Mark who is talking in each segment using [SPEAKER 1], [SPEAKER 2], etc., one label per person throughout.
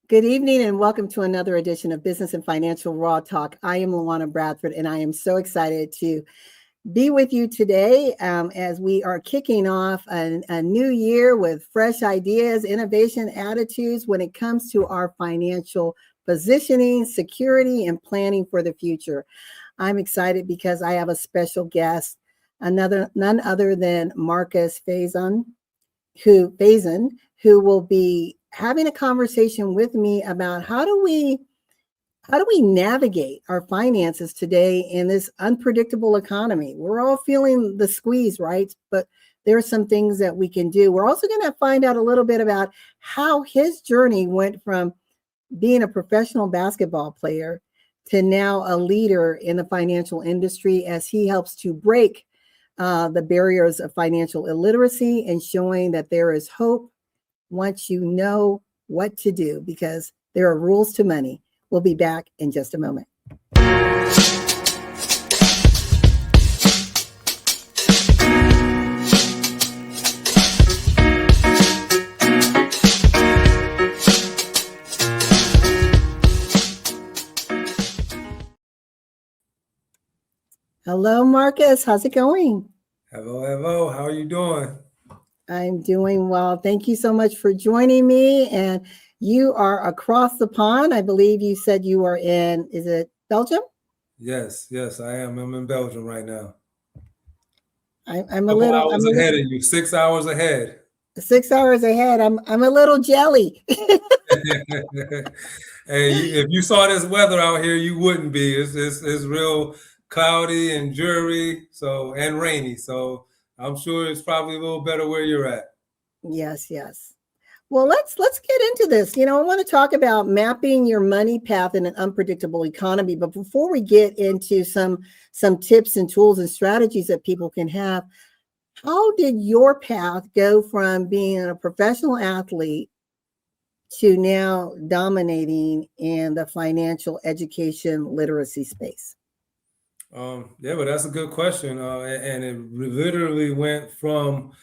[SPEAKER 1] Good evening and welcome to another edition of Business and Financial Raw Talk. I am LaWanna Bradford and I am so excited to be with you today as we are kicking off a new year with fresh ideas, innovation, attitudes when it comes to our financial positioning, security, and planning for the future. I'm excited because I have a special guest, none other than Marcus Faison, who will be having a conversation with me about how do we navigate our finances today in this unpredictable economy. We're all feeling the squeeze, right? But there are some things that we can do. We're also going to find out a little bit about how his journey went from being a professional basketball player to now a leader in the financial industry as he helps to break the barriers of financial illiteracy and showing that there is hope once you know what to do, because there are rules to money. We'll be back in just a moment. Hello, Marcus. How's it going?
[SPEAKER 2] Hello. How are you doing?
[SPEAKER 1] I'm doing well. Thank you so much for joining me. And you are across the pond. I believe you said you are in, is it Belgium?
[SPEAKER 2] Yes, I am. I'm in Belgium right now.
[SPEAKER 1] I'm a little
[SPEAKER 2] ahead of you. 6 hours ahead.
[SPEAKER 1] 6 hours ahead. I'm a little jelly.
[SPEAKER 2] Hey, if you saw this weather out here, you wouldn't be. It's real cloudy and dreary, and rainy. So I'm sure it's probably a little better where you're at.
[SPEAKER 1] Yes. Well, let's get into this. I want to talk about mapping your money path in an unpredictable economy. But before we get into some tips and tools and strategies that people can have, how did your path go from being a professional athlete to now dominating in the financial education literacy space?
[SPEAKER 2] Well, that's a good question. And it literally went from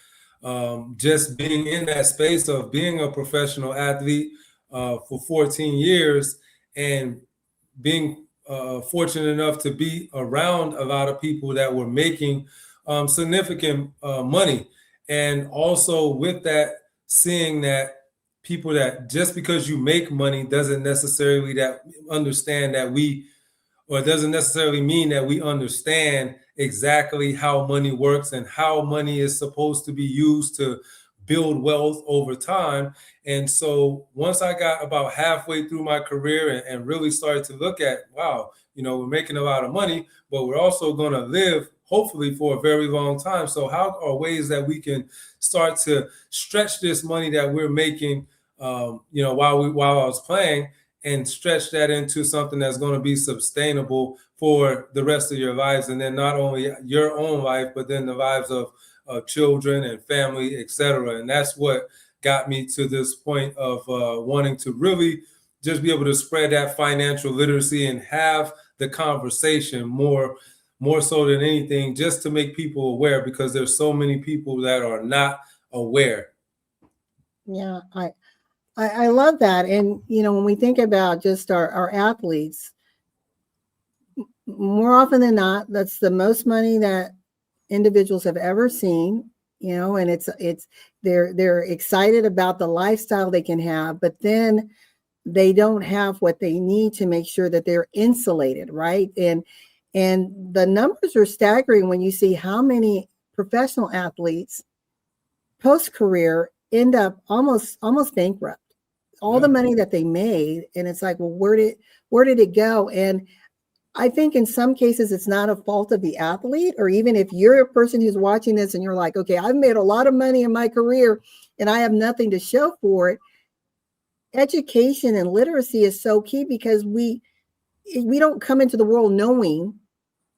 [SPEAKER 2] just being in that space of being a professional athlete for 14 years and being fortunate enough to be around a lot of people that were making significant money. And also with that, seeing that people that just because you make money doesn't necessarily doesn't necessarily mean that we understand exactly how money works and how money is supposed to be used to build wealth over time. And so once I got about halfway through my career and really started to look at, wow, we're making a lot of money, but we're also going to live hopefully for a very long time. So how are ways that we can start to stretch this money that we're making, while I was playing, and stretch that into something that's going to be sustainable for the rest of your lives. And then not only your own life, but then the lives of children and family, etc. And that's what got me to this point of wanting to really just be able to spread that financial literacy and have the conversation more so than anything, just to make people aware, because there's so many people that are not aware.
[SPEAKER 1] Yeah, I love that. And, when we think about just our athletes, more often than not, that's the most money that individuals have ever seen, and they're excited about the lifestyle they can have, but then they don't have what they need to make sure that they're insulated, right? And the numbers are staggering when you see how many professional athletes post-career end up almost bankrupt. All the money that they made, and it's like, well, where did it go? And I think in some cases it's not a fault of the athlete, or even if you're a person who's watching this and you're like, okay, I've made a lot of money in my career and I have nothing to show for it. Education and literacy is so key, because we don't come into the world knowing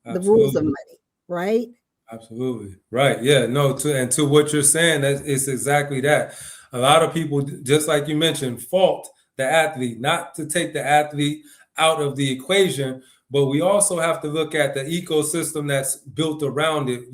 [SPEAKER 1] the rules of money, right?
[SPEAKER 2] Absolutely. Right. Yeah, no, to what you're saying, it's exactly that. A lot of people, just like you mentioned, fault the athlete, not to take the athlete out of the equation, but we also have to look at the ecosystem that's built around it.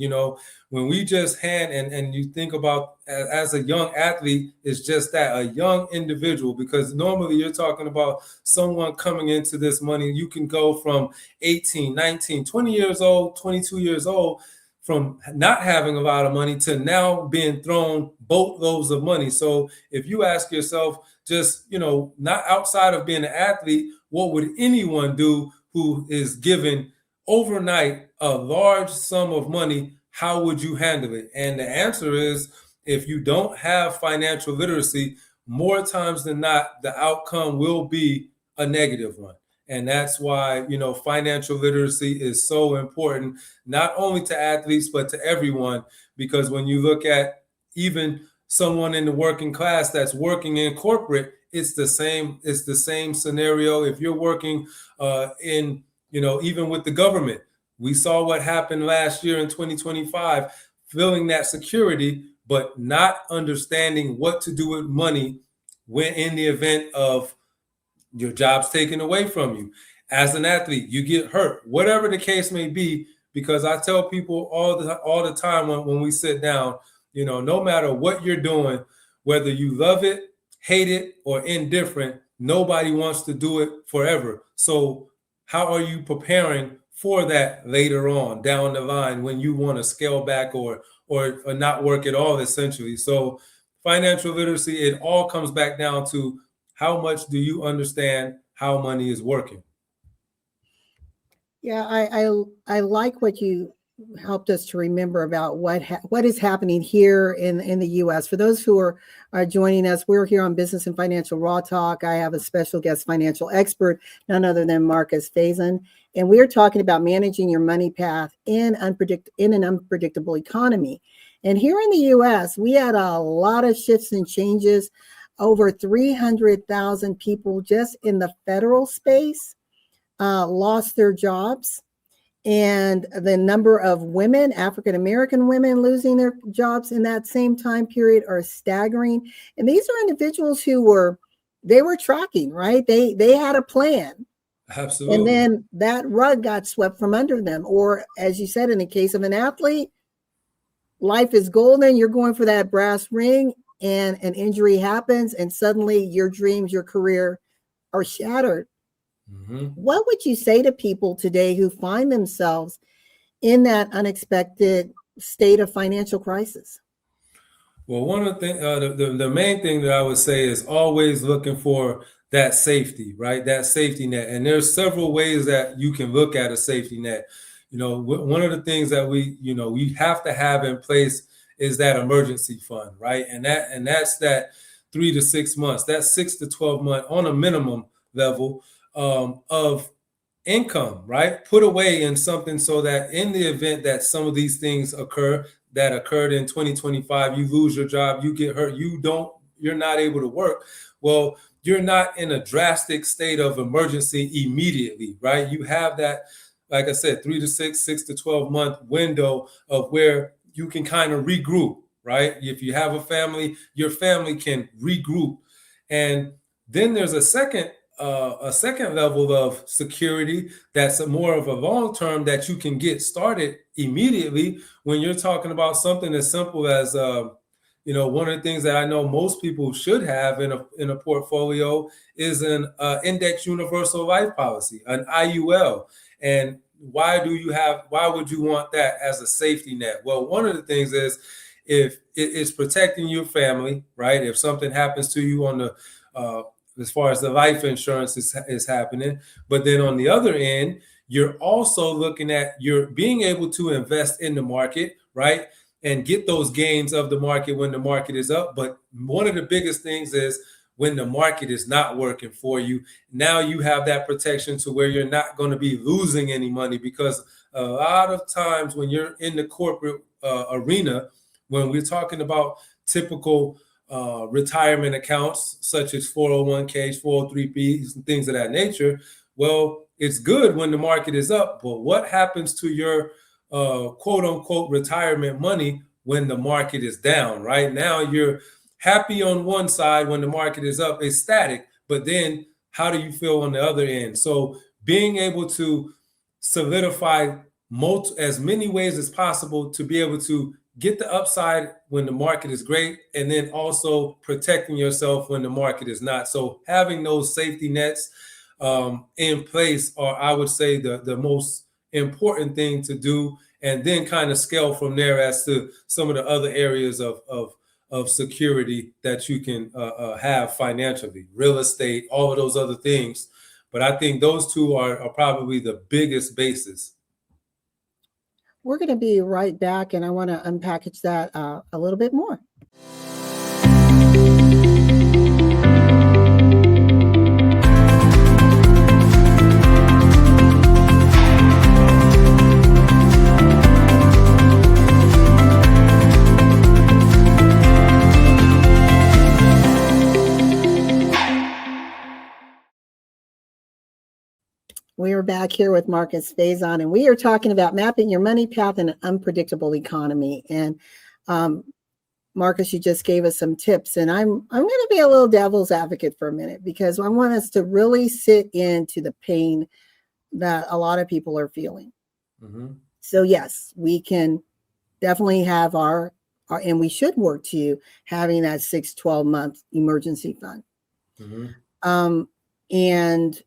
[SPEAKER 2] When we just and you think about as a young athlete, it's just that, a young individual, because normally you're talking about someone coming into this money. You can go from 18, 19, 20 years old, 22 years old, from not having a lot of money to now being thrown boatloads of money. So if you ask yourself, just, not outside of being an athlete, what would anyone do who is given overnight a large sum of money? How would you handle it? And the answer is, if you don't have financial literacy, more times than not, the outcome will be a negative one. And that's why, financial literacy is so important, not only to athletes, but to everyone. Because when you look at even someone in the working class that's working in corporate, it's the same scenario. If you're working in, even with the government, we saw what happened last year in 2025, feeling that security, but not understanding what to do with money when in the event of your job's taken away from you. As an athlete, you get hurt, whatever the case may be. Because I tell people all the time when we sit down, no matter what you're doing, whether you love it, hate it, or indifferent, nobody wants to do it forever. So how are you preparing for that later on down the line when you want to scale back or not work at all, essentially? So financial literacy, it all comes back down to, how much do you understand how money is working?
[SPEAKER 1] Yeah, I like what you helped us to remember about what is happening here in the U.S. For those who are joining us, we're here on Business and Financial Raw Talk. I have a special guest financial expert, none other than Marcus Faison, and we're talking about managing your money path in an unpredictable economy. And here in the U.S., we had a lot of shifts and changes. Over 300,000 people just in the federal space lost their jobs. And the number of women, African-American women, losing their jobs in that same time period are staggering. And these are individuals who were tracking, right? They had a plan.
[SPEAKER 2] Absolutely.
[SPEAKER 1] And then that rug got swept from under them. Or, as you said, in the case of an athlete, life is golden. You're going for that brass ring, and an injury happens, and suddenly your dreams, your career are shattered. Mm-hmm. What would you say to people today who find themselves in that unexpected state of financial crisis?
[SPEAKER 2] Well, one of the things, the main thing that I would say is always looking for that safety, right? That safety net. And there's several ways that you can look at a safety net. One of the things that we have to have in place is that emergency fund, right? And that's that 3 to 6 months, that 6 to 12 month on a minimum level of income, right? Put away in something so that in the event that some of these things occur that occurred in 2025, you lose your job, you get hurt, you're not able to work. Well, you're not in a drastic state of emergency immediately, right? You have that, like I said, 3 to 6 to 12 month window of where you can kind of regroup, right? If you have a family, your family can regroup. And then there's a second level of security that's more of a long term that you can get started immediately when you're talking about something as simple as one of the things that I know most people should have in a portfolio is an index universal life policy, an IUL. And why would you want that as a safety net? Well, one of the things is, if it is protecting your family, right? If something happens to you on the as far as the life insurance is happening, but then on the other end, you're also looking at you're being able to invest in the market, right? And get those gains of the market when the market is up. But one of the biggest things is when the market is not working for you, now you have that protection to where you're not going to be losing any money, because a lot of times when you're in the corporate arena, when we're talking about typical retirement accounts such as 401ks, 403bs, and things of that nature, well, it's good when the market is up, but what happens to your quote unquote retirement money when the market is down? Right now, you're happy on one side when the market is up, it's static, but then how do you feel on the other end? So being able to solidify as many ways as possible to be able to get the upside when the market is great, and then also protecting yourself when the market is not. So having those safety nets in place are, I would say, the most important thing to do, and then kind of scale from there as to some of the other areas of security that you can have financially, real estate, all of those other things. But I think those two are probably the biggest bases.
[SPEAKER 1] We're going to be right back, and I want to unpackage that a little bit more. We are back here with Marcus Faison, and we are talking about mapping your money path in an unpredictable economy. And Marcus, you just gave us some tips, and I'm going to be a little devil's advocate for a minute, because I want us to really sit into the pain that a lot of people are feeling. Mm-hmm. So yes, we can definitely have our and we should work to having that 6-12 month emergency fund. Mm-hmm. And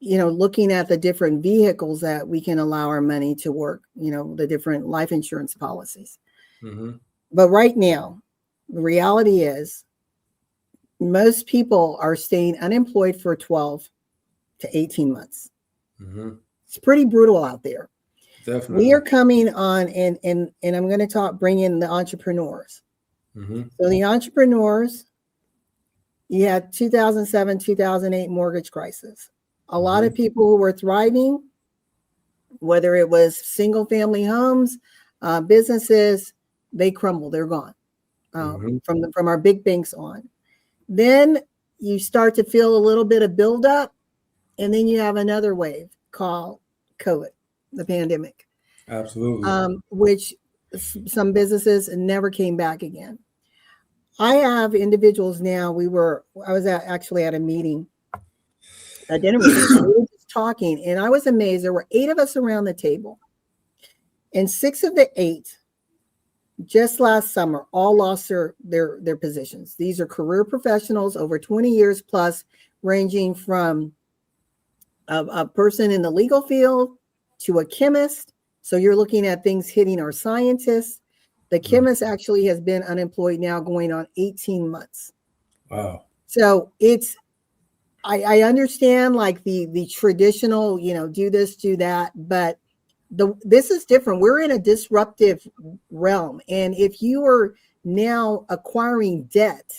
[SPEAKER 1] looking at the different vehicles that we can allow our money to work, the different life insurance policies. Mm-hmm. But right now, the reality is most people are staying unemployed for 12 to 18 months. Mm-hmm. It's pretty brutal out there. Definitely. We are coming on, and I'm going to bring in the entrepreneurs. Mm-hmm. So the entrepreneurs, you had 2007, 2008 mortgage crisis. A lot of people who were thriving, whether it was single family homes, businesses, they crumble, they're gone from our big banks on. Then you start to feel a little bit of buildup, and then you have another wave called COVID, the pandemic. Absolutely. Which some businesses never came back again. I have individuals now, I was actually at a meeting, a dinner meeting, and we were just talking, and I was amazed. There were 8 of us around the table, and 6 of the 8 just last summer all lost their positions. These are career professionals over 20 years plus, ranging from a person in the legal field to a chemist. So you're looking at things hitting our scientists. The chemist actually has been unemployed now going on 18 months. Wow. So I understand like the traditional, do this, do that, but this is different. We're in a disruptive realm. And if you are now acquiring debt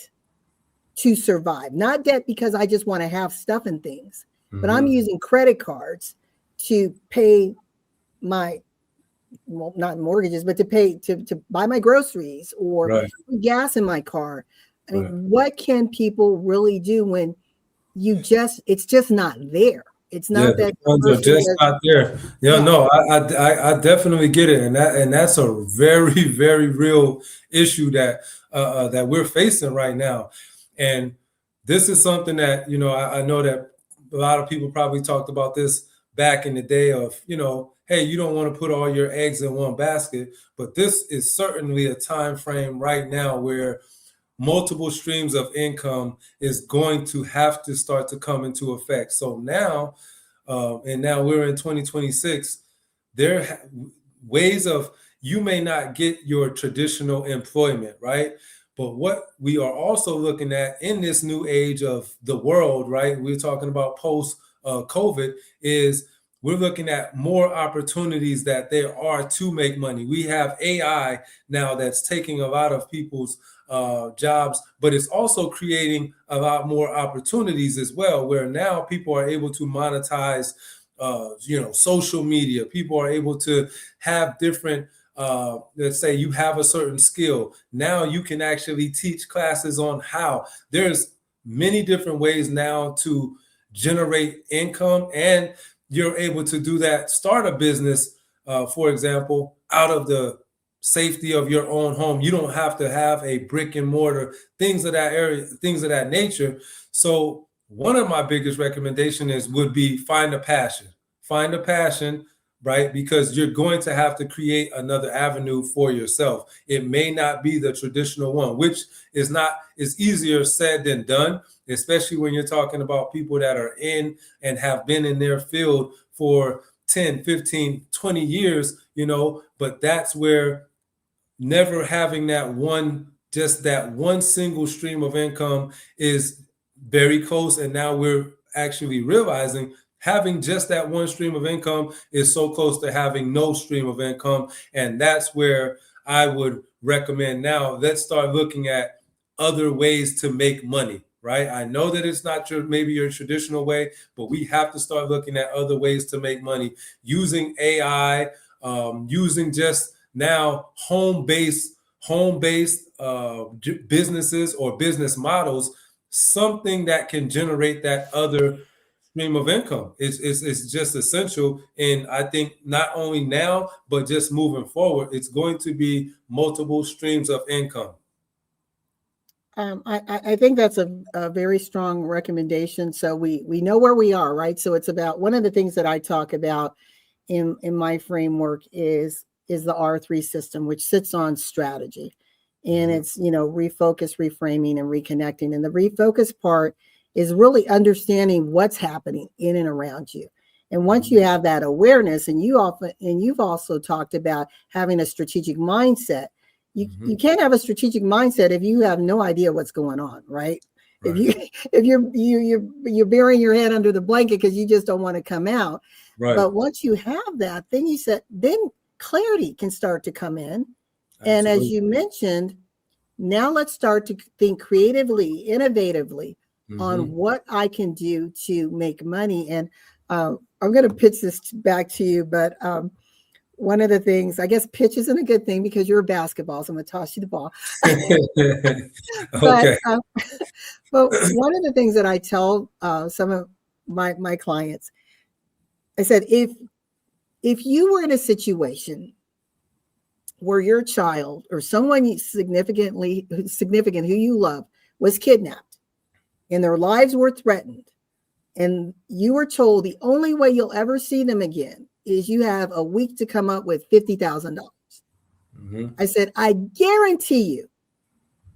[SPEAKER 1] to survive, not debt because I just want to have stuff and things, but I'm using credit cards to pay my, well, not mortgages, but to buy my groceries or gas in my car. I mean, what can people really do when it's just not there? It's not that funds are just
[SPEAKER 2] not there. No, I definitely get it, and that's a very, very real issue that we're facing right now. And this is something that I know that a lot of people probably talked about this back in the day of hey, you don't want to put all your eggs in one basket, but this is certainly a time frame right now where multiple streams of income is going to have to start to come into effect. So now, and now we're in 2026, there are ways of, you may not get your traditional employment, right? But what we are also looking at in this new age of the world, right? We're talking about post COVID, is we're looking at more opportunities that there are to make money. We have AI now that's taking a lot of people's jobs, but it's also creating a lot more opportunities as well, where now people are able to monetize, social media. People are able to have different, let's say you have a certain skill. Now you can actually teach classes on how. There's many different ways now to generate income, and you're able to do that, start a business, for example, out of the safety of your own home. You don't have to have a brick and mortar, things of that area, things of that nature. So one of my biggest recommendations would be find a passion right? Because you're going to have to create another avenue for yourself. It may not be the traditional one, which is easier said than done, especially when you're talking about people that are in and have been in their field for 10, 15, 20 years, but that's where never having that one single stream of income is very close. And now we're actually realizing having just that one stream of income is so close to having no stream of income. And that's where I would recommend now, let's start looking at other ways to make money, right? I know that it's not maybe your traditional way, but we have to start looking at other ways to make money using AI, using just now home-based businesses or business models, something that can generate that other stream of income. It's just essential. And I think not only now, but just moving forward, it's going to be multiple streams of income.
[SPEAKER 1] I think that's a very strong recommendation. So we know where we are, right? So it's about, one of the things that I talk about in my framework is the R3 system, which sits on strategy. And it's, refocus, reframing, and reconnecting. And the refocus part is really understanding what's happening in and around you. And once you have that awareness, and you've also talked about having a strategic mindset. You can't have a strategic mindset if you have no idea what's going on, right? If you're burying your head under the blanket because you just don't want to come out. Right. But once you have that, then clarity can start to come in. Absolutely. And as you mentioned, now let's start to think creatively, innovatively on what I can do to make money. And I'm going to pitch this back to you, but one of the things, I guess pitch isn't a good thing because you're a basketball, so I'm going to toss you the ball. Okay. But one of the things that I tell some of my clients, I said, if you were in a situation where your child or someone significant who you love was kidnapped and their lives were threatened, and you were told the only way you'll ever see them again is you have a week to come up with $50,000. I said, I guarantee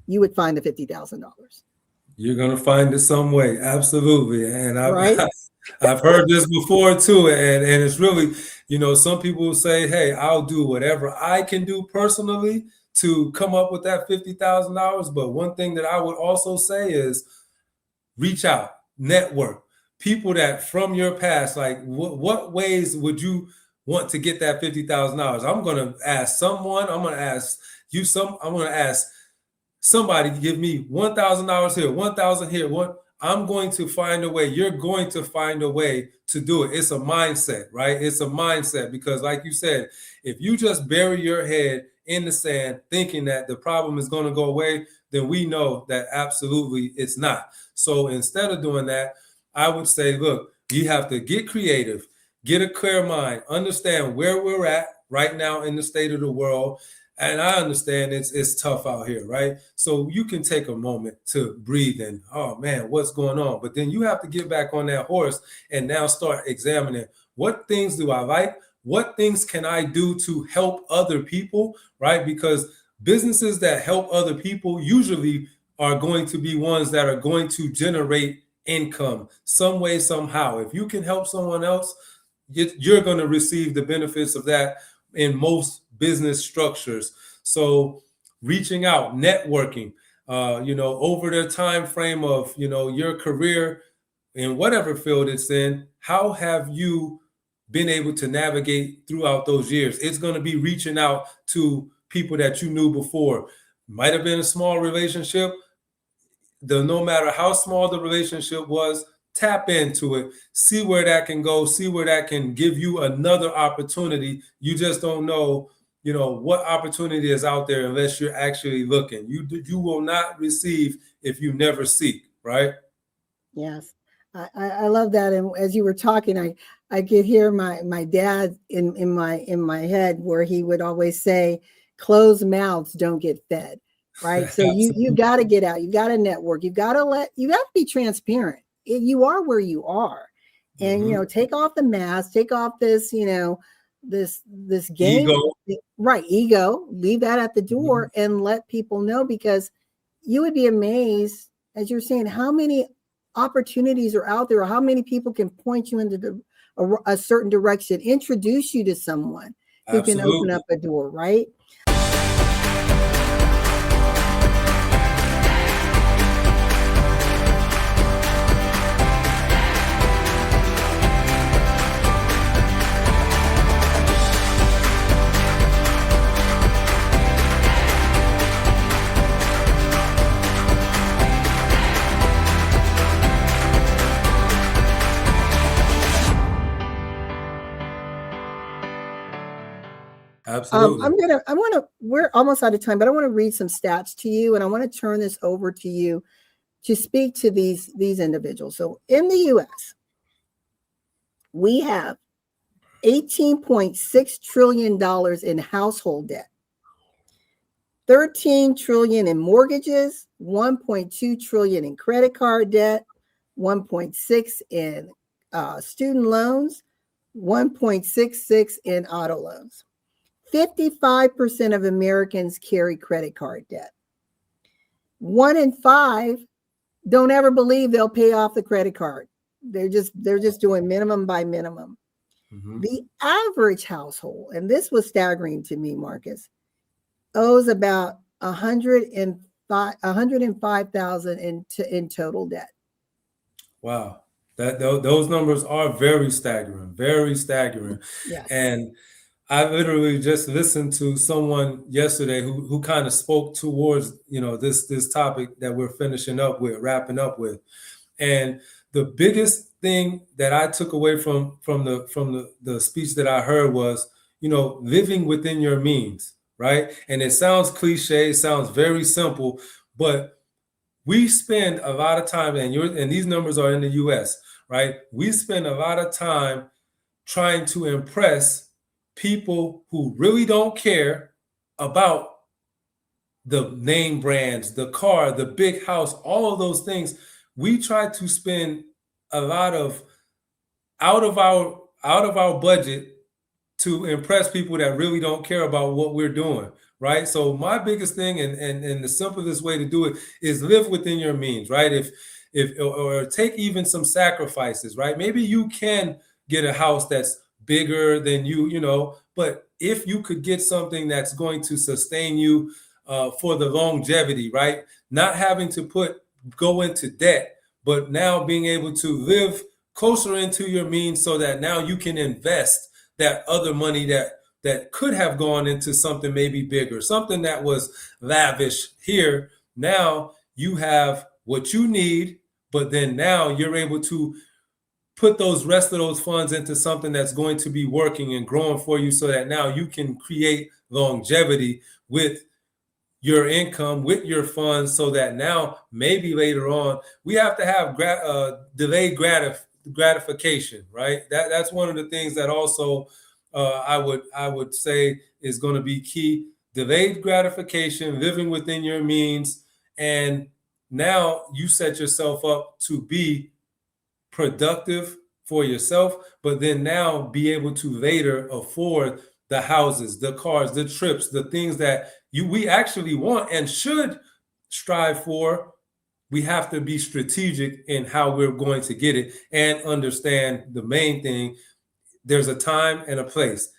[SPEAKER 1] you would find the $50,000.
[SPEAKER 2] You're going to find it some way. Absolutely. And I've heard this before too. And it's really, some people will say, hey, I'll do whatever I can do personally to come up with that $50,000. But one thing that I would also say is reach out, network. People that from your past, like what ways would you want to get that $50,000? I'm going to ask someone, I'm going to ask you I'm going to ask somebody to give me $1,000 here, $1,000 here. I'm going to find a way. You're going to find a way to do it. It's a mindset, right? It's a mindset because like you said, if you just bury your head in the sand thinking that the problem is going to go away, then we know that absolutely it's not. So instead of doing that, I would say, look, you have to get creative, get a clear mind, understand where we're at right now in the state of the world. And I understand it's tough out here, right? So you can take a moment to breathe and, oh man, what's going on? But then you have to get back on that horse and now start examining what things do I like? What things can I do to help other people, right? Because businesses that help other people usually are going to be ones that are going to generate income some way, somehow. If you can help someone else, you're going to receive the benefits of that in most business structures. So reaching out, networking, over the time frame of, your career in whatever field it's in, how have you been able to navigate throughout those years? It's going to be reaching out to people that you knew before. Might have been a small relationship. No matter how small the relationship was, tap into it, see where that can go, see where that can give you another opportunity. You just don't know, what opportunity is out there unless you're actually looking. You will not receive if you never seek, right?
[SPEAKER 1] Yes. I love that. And as you were talking, I could hear my dad in my head where he would always say, closed mouths don't get fed. Right. So you got to get out. You got to network. You got to be transparent. You are where you are. And, take off the mask, take off this, this game,
[SPEAKER 2] Ego.
[SPEAKER 1] right? Ego, leave that at the door and let people know, because you would be amazed, as you're saying, how many opportunities are out there, or how many people can point you into a certain direction, introduce you to someone who can open up a door, right?
[SPEAKER 2] Absolutely.
[SPEAKER 1] We're almost out of time, but I want to read some stats to you, and I want to turn this over to you to speak to these individuals. So in the US, we have $18.6 trillion in household debt, 13 trillion in mortgages, 1.2 trillion in credit card debt, 1.6 in student loans, 1.66 in auto loans. 55% of Americans carry credit card debt. 1 in 5 don't ever believe they'll pay off the credit card. They're just doing minimum by minimum. The average household, and this was staggering to me, Marcus, owes about $105,000 in total debt.
[SPEAKER 2] Wow. Those numbers are very staggering, very staggering.
[SPEAKER 1] Yes.
[SPEAKER 2] And I literally just listened to someone yesterday who kind of spoke towards, this topic that we're wrapping up with. And the biggest thing that I took away from the speech that I heard was, living within your means, right? And it sounds cliche, it sounds very simple, but we spend a lot of time, and these numbers are in the US, right? We spend a lot of time trying to impress people who really don't care about the name brands, the car, the big house, all of those things. We try to spend a lot of out of our budget to impress people that really don't care about what we're doing, right? So my biggest thing, and the simplest way to do it, is live within your means, right? Or take even some sacrifices, right? Maybe you can get a house that's bigger than you, but if you could get something that's going to sustain you for the longevity, right? Not having to go into debt, but now being able to live closer into your means, so that now you can invest that other money that could have gone into something maybe bigger, something that was lavish here. Now you have what you need, but then now you're able to put those rest of those funds into something that's going to be working and growing for you, so that now you can create longevity with your income, with your funds, so that now maybe later on we have to have delayed gratification, right? That's one of the things that also I would say is going to be key. Delayed gratification, living within your means, and now you set yourself up to be productive for yourself, but then now be able to later afford the houses, the cars, the trips, the things that we actually want and should strive for. We have to be strategic in how we're going to get it, and understand the main thing: there's a time and a place.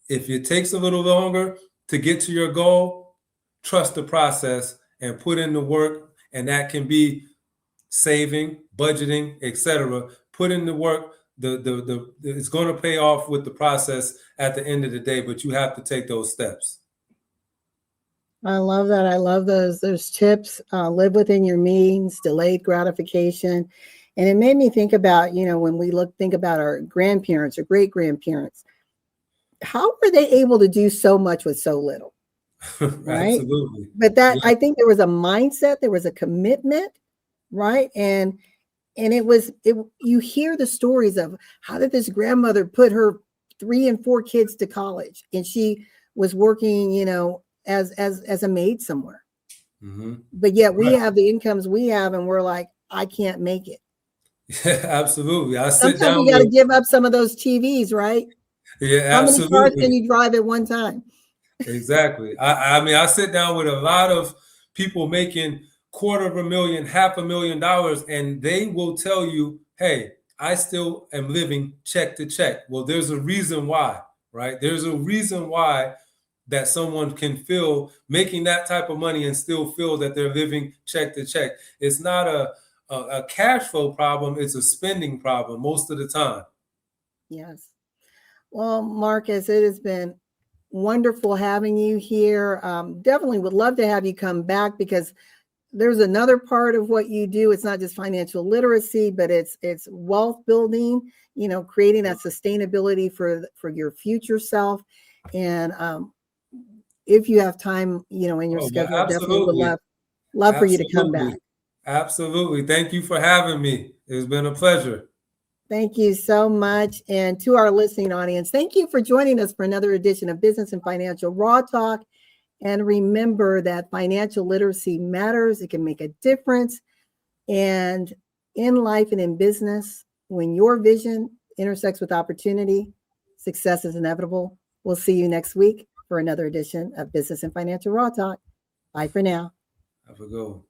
[SPEAKER 2] If it takes a little longer to get to your goal, trust the process and put in the work, and that can be saving, budgeting, etc. Put in the work. It's going to pay off with the process at the end of the day, but you have to take those steps.
[SPEAKER 1] I love that. I love those tips. Live within your means, delayed gratification. And it made me think about, when we think about our grandparents or great grandparents, how were they able to do so much with so little? Right?
[SPEAKER 2] Absolutely.
[SPEAKER 1] But I think there was a mindset, there was a commitment, right? And you hear the stories of how did this grandmother put her 3 and 4 kids to college, and she was working, as a maid somewhere. But yet we have the incomes we have, and we're like, I can't make it.
[SPEAKER 2] Yeah, absolutely.
[SPEAKER 1] Sometimes we got to give up some of those TVs, right?
[SPEAKER 2] Yeah,
[SPEAKER 1] How many cars can
[SPEAKER 2] absolutely.
[SPEAKER 1] you drive at one time?
[SPEAKER 2] Exactly. I mean, I sit down with a lot of people making $250,000, $500,000, and they will tell you, hey, I still am living check to check. Well, there's a reason why, right? There's a reason why that someone can feel making that type of money and still feel that they're living check to check. It's not a cash flow problem, it's a spending problem most of the time.
[SPEAKER 1] Yes. Well, Marcus, it has been wonderful having you here. Definitely would love to have you come back because there's another part of what you do. It's not just financial literacy, but it's wealth building, you know, creating that sustainability for your future self. And if you have time, you know, in your
[SPEAKER 2] Oh, well,
[SPEAKER 1] schedule, definitely would
[SPEAKER 2] absolutely.
[SPEAKER 1] love for you to come back.
[SPEAKER 2] Absolutely. Absolutely. Thank you for having me. It's been a pleasure.
[SPEAKER 1] Thank you so much. And to our listening audience, thank you for joining us for another edition of Business and Financial Raw Talk. And remember that financial literacy matters. It can make a difference. And in life and in business, when your vision intersects with opportunity, success is inevitable. We'll see you next week for another edition of Business and Financial Raw Talk. Bye for now.
[SPEAKER 2] Have a good one.